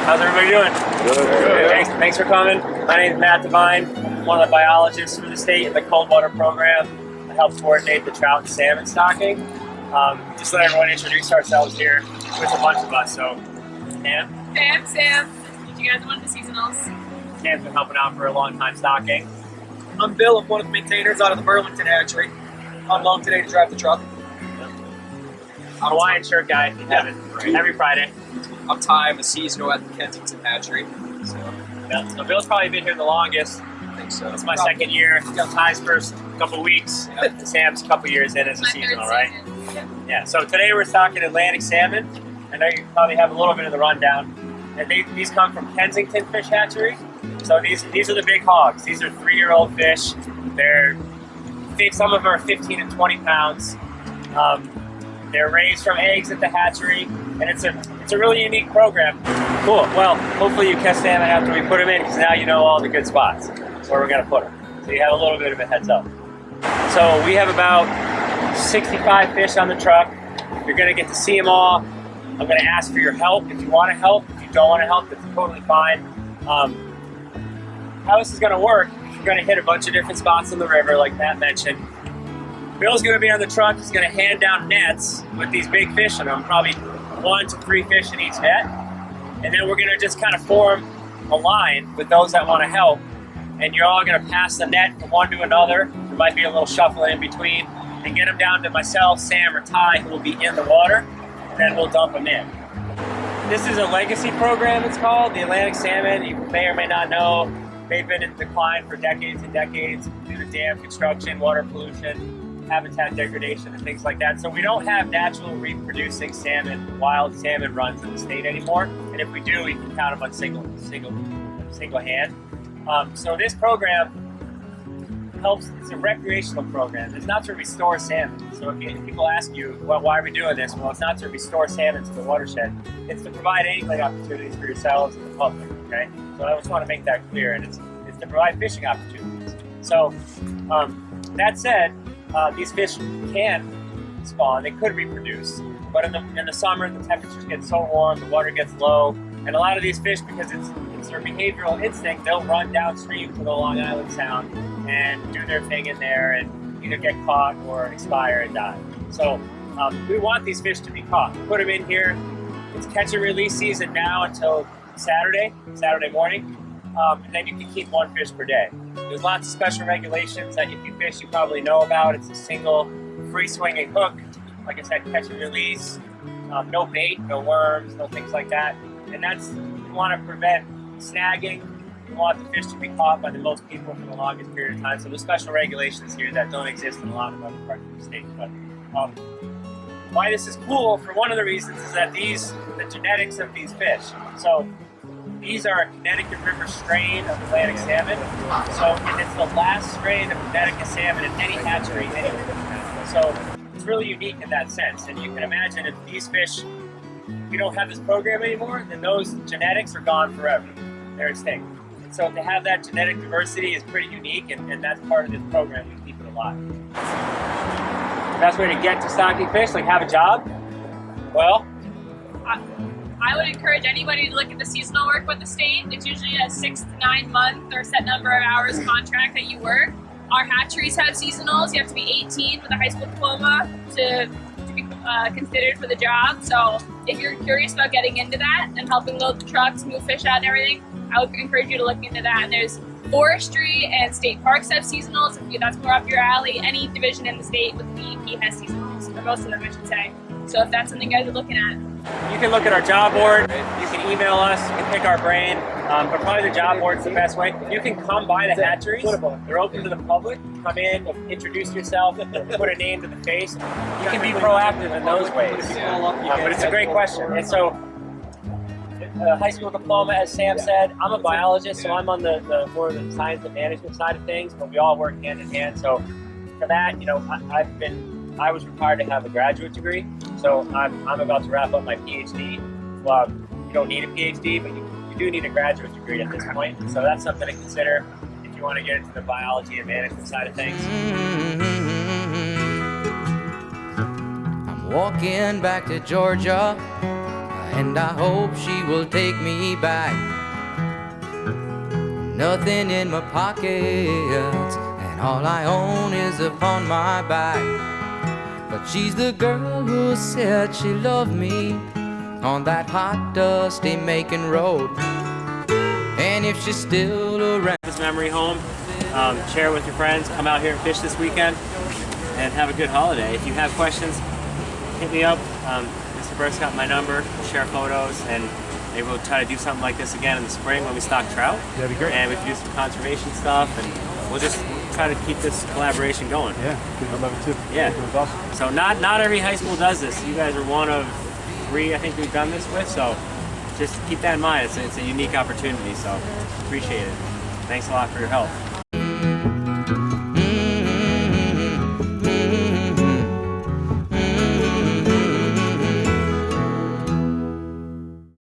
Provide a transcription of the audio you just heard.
How's everybody doing? Good. Thanks for coming. My name is Matt Devine. I'm one of the biologists for the state in the cold water program. I help coordinate the trout and salmon stocking. Just let everyone introduce ourselves here with a bunch of us. So, Sam? Hey, I'm Sam. You guys are one of the seasonals. Sam's been helping out for a long time stocking. I'm Bill. I'm one of the maintainers out of the Burlington hatchery. On loan today to drive the truck. Hawaiian shirt guy, Devin, every Friday. I'm Ty. I'm a seasonal at the Kensington hatchery. So Bill's probably been here the longest. I think so. It's my second year. Ty's first couple weeks. Sam's a couple years in as a My seasonal, third right? season. Yeah. So today we're stocking Atlantic salmon. I know you probably have a little bit of the rundown. And these come from Kensington Fish Hatchery. So these are the big hogs. These are 3-year-old fish. Some of them are 15 and 20 pounds. They're raised from eggs at the hatchery, and it's a really unique program. Cool. Well, hopefully you catch salmon after we put them in, because now you know all the good spots where we're going to put them. So you have a little bit of a heads up. So we have about 65 fish on the truck. You're going to get to see them all. I'm going to ask for your help if you want to help. If you don't want to help, that's totally fine. How this is going to work, we're going to hit a bunch of different spots in the river, like Matt mentioned. Bill's going to be on the truck. He's going to hand down nets with these big fish in them, probably 1 to 3 fish in each net. And then we're going to just kind of form a line with those that want to help. And you're all going to pass the net from one to another. There might be a little shuffle in between. And get them down to myself, Sam, or Ty, who will be in the water. And then we'll dump them in. This is a legacy program, it's called, the Atlantic Salmon. You may or may not know, they've been in decline for decades and decades due to dam construction, water pollution, habitat degradation, and things like that. So we don't have natural reproducing salmon, wild salmon runs in the state anymore. And if we do, we can count them on single hand. So this program helps. It's a recreational program. It's not to restore salmon. So if people ask you, well, why are we doing this? Well, it's not to restore salmon to the watershed. It's to provide angling opportunities for yourselves and the public. Okay. So I just want to make that clear. And it's to provide fishing opportunities. So that said, these fish can spawn, they could reproduce, but in the summer the temperatures get so warm, the water gets low, and a lot of these fish, because it's their behavioral instinct, they'll run downstream to the Long Island Sound and do their thing in there and either get caught or expire and die. So we want these fish to be caught. We put them in here. It's catch and release season now until Saturday morning. And then you can keep 1 fish per day. There's lots of special regulations that if you fish, you probably know about. It's a single free swinging hook. Like I said, catch and release. No bait, no worms, no things like that. And we want to prevent snagging. We want the fish to be caught by the most people for the longest period of time. So there's special regulations here that don't exist in a lot of other parts of the state. But why this is cool, for one of the reasons, is that the genetics of these fish. So these are a Connecticut River strain of Atlantic salmon. So it's the last strain of Connecticut salmon in any hatchery anywhere. So it's really unique in that sense. And you can imagine if these fish, we don't have this program anymore, then those genetics are gone forever. They're extinct. And so to have that genetic diversity is pretty unique, and that's part of this program. We keep it alive. The best way to get to stocking fish, like have a job? Well, I would encourage anybody to look at the seasonal work with the state. It's usually a 6 to 9 month or set number of hours contract that you work. Our hatcheries have seasonals. You have to be 18 with a high school diploma to be considered for the job. So if you're curious about getting into that and helping load the trucks, move fish out and everything, I would encourage you to look into that. And there's forestry and state parks have seasonals. If that's more up your alley, any division in the state with the DEP has seasonals, or most of them I should say. So if that's something you guys are looking at. You can look at our job board, you can email us, you can pick our brain, but probably the job board's the best way. You can come by the hatcheries, they're open to the public. Come in, introduce yourself, put a name to the face. You can be proactive in those ways. But it's a great question. And so, high school diploma, as Sam said, I'm a biologist, so I'm on the more of the science and management side of things, but we all work hand in hand. So for that, I was required to have a graduate degree, so I'm about to wrap up my PhD. Well, you don't need a PhD, but you do need a graduate degree at this point, so that's something to consider if you want to get into the biology and management side of things. I'm walking back to Georgia. I and I hope she will take me back. Nothing in my pockets, and all I own is upon my back. But she's the girl who said she loved me on that hot, dusty Macon road. And if she's still around, This memory home, share it with your friends, come out here and fish this weekend, and have a good holiday. If you have questions, hit me up. Mr. Burke's got my number, share photos, and maybe we'll try to do something like this again in the spring when we stock trout. That'd be great. And we can do some conservation stuff, and we'll just try to keep this collaboration going. Yeah, I love it too. Yeah. It was awesome. So not every high school does this. You guys are one of 3 I think we've done this with, so just keep that in mind. It's a unique opportunity, so appreciate it. Thanks a lot for your help.